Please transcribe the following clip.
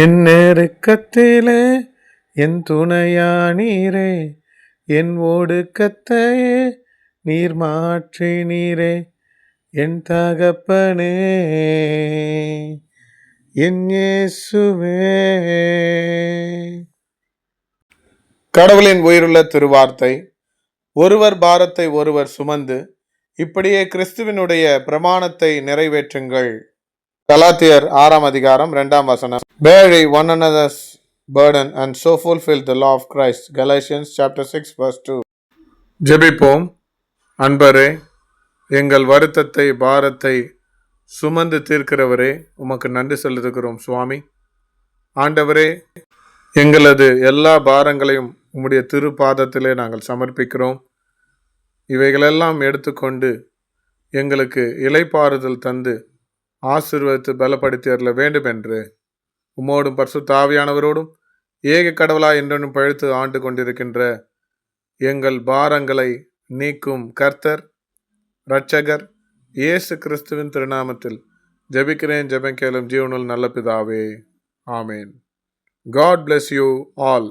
என் நெருக்கத்திலே என் துணையானீரே, என் ஒடுக்கத்தையே நீர் மாற்றி நீரே, என் தகப்பனே, என் இயேசுவே. கடவுளின் உயிருள்ள திருவார்த்தை. ஒருவர் பாரத்தை ஒருவர் சுமந்து இப்படியே கிறிஸ்துவினுடைய பிரமாணத்தை நிறைவேற்றுங்கள். கலாத்தியர் 6 அதிகாரம் 2 வசனம். Bear ye one another's burden and so fulfill the law of Christ. Galatians chapter 6 verse 2. ஜெபிப்போம். அன்பரே, எங்கள் வருத்தத்தை பாரத்தை சுமந்து தீர்க்கிறவரே, உமக்கு நன்றி செலுத்துகிறோம் சுவாமி. ஆண்டவரே, எங்களது எல்லா பாரங்களையும் உம்முடைய திருப்பாதத்திலே நாங்கள் சமர்ப்பிக்கிறோம். இவைகளெல்லாம் எடுத்துக்கொண்டு எங்களுக்கு இளைப்பாறுதல் தந்து ஆசீர்வதித்து பலப்படுத்தி அருள வேண்டும் என்று உம்மோடும் பரிசுத்த ஆவியானவரோடும் ஏக கடவுளாய் என்றும் பழுத்து ஆண்டு கொண்டிருக்கின்ற எங்கள் பாரங்களை நீக்கும் கர்த்தர் இரட்சகர் இயேசு கிறிஸ்துவின் திருநாமத்தில் ஜெபிக்கிறேன், ஜெபம் கேளும் ஜீவனுள்ள நல்ல பிதாவே. ஆமேன். God bless you all.